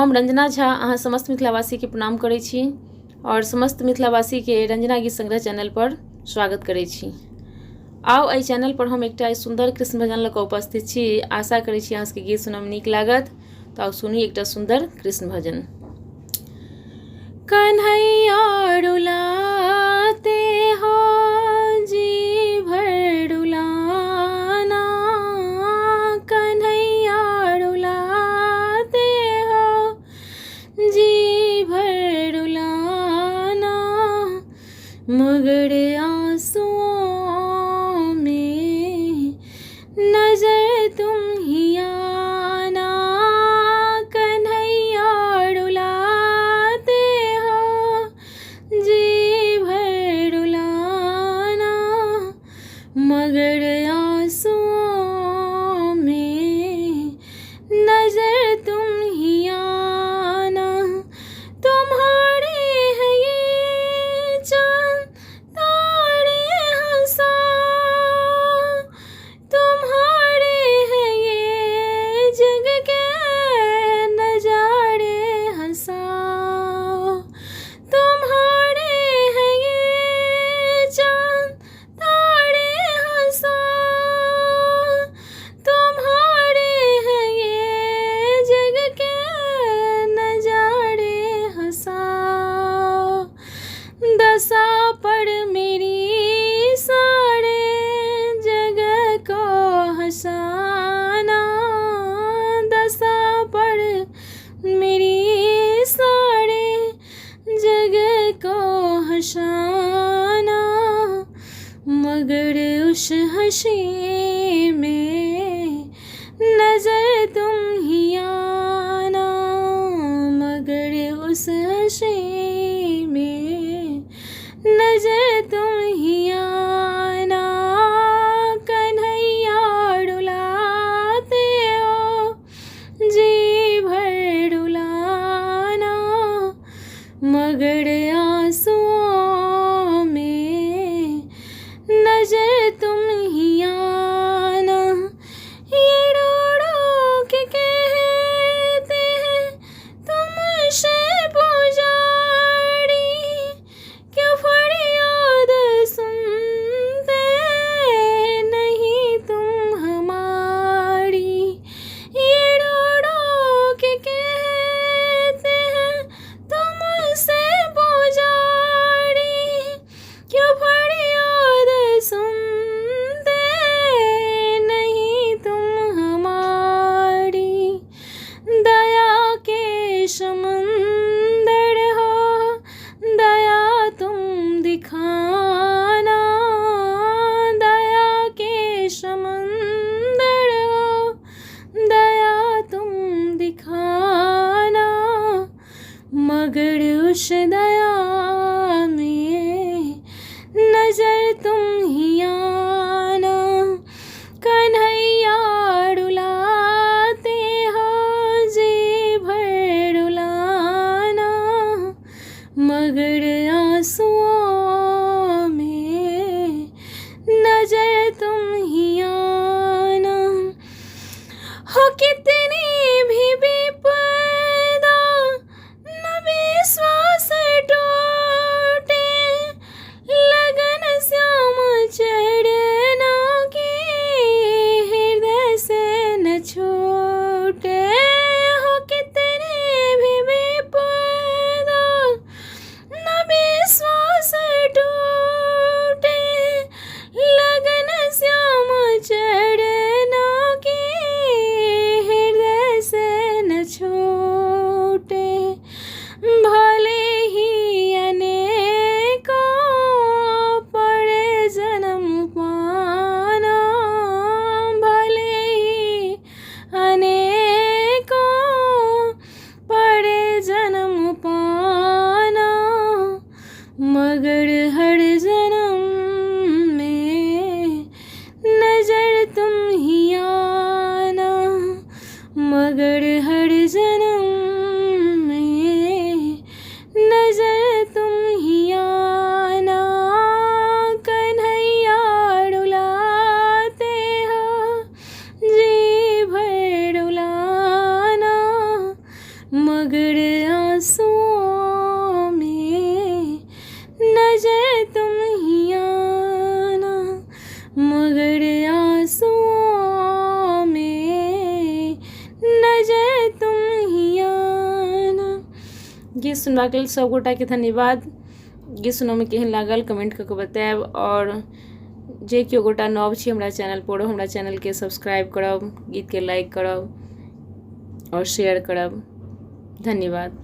हम रंजना झा अहाँ समस्त मिथिलावासी के प्रणाम करै छी और समस्त मिथिलावासी के रंजना गीत संग्रह चैनल पर स्वागत करै छी। आओ एहि चैनल पर हम एकटा सुंदर कृष्ण भजन लऽ कऽ उपस्थित छी। आशा करै छी अहाँ सबके गीत सुनब नीक लागत। तऽ आओ सुनी एकटा सुंदर कृष्ण भजन। कन्हैया रुलाते हो जी भर रुलाना, कन्हैया रुलाते हो जी भर रुलाना, मगर आंसुओं में नजर तुम ही आना, कन्हैया रुलाते हो जी भर रुलाना, मगर आंसुओं में नजर तुम ही आना। तुम्हारे हैं ये चांद तारे हंसा, तुम्हारे हैं ये जग के नजारे हंसा, तुम्हारे हैं ये चांद तारे हंसा, तुम्हारे हैं ये जग के नजारे हंसा। दशा पर मेरी सारे जगह को हंसाना, दशा पर मेरी सारे जगह को हंसाना, मगर उस हंसी में नजर तुम ही आना, मगर उस हंसी में नजर तुम ही आना, कन्हैया रुलाते हो जी भर रुलाना, मगर आंसुओं में नजर तुम ही आना। ये रो रो के कहते हैं तुमसे पुजारी, क्यों फरियाद सुनते नहीं तुम हमारी। ये रो रो के कहते हैं तुमसे पुजारी, क्यों फरियाद सुनते नहीं तुम हमारी। दया के समंदर हो, दया तुम दिखाना, दया के समंदर हो, दया तुम दिखाना, मगर उस दया में नजर तुम ही आना, कन्हैया रुलाते हो जी भर रुलाना, मगर आंसुओं में नजर तुम ही आना। हो कितनी भी विपदा न विश्वास टूटे, लगन श्याम चरणों की हृदय से न छूटे। हो कितनी भी विपदा न विश्वास टूटे, लगन श्याम चरणों की हृदय से न छूटे। भले ही अनेकों पड़े जन्म पाना, भले ही अनेकों पड़े जन्म पाना, मगर हर जन्म में नजर तुम ही आना, मगर हर जन्म में नजर तुम ही आना, कन्हैया रुलाते हो जी भर रुलाना, मगर गीत सुनबाक लेल सब गोटाके धन्यवाद। गीत सुनैमे केहन लागल कमेंट कऽ के बताएब, और जे केओ गोटा नव छी हमरा चैनल पर, हमरा चैनलके सब्सक्राइब करब, गीतके लाइक करब और शेयर करब। धन्यवाद।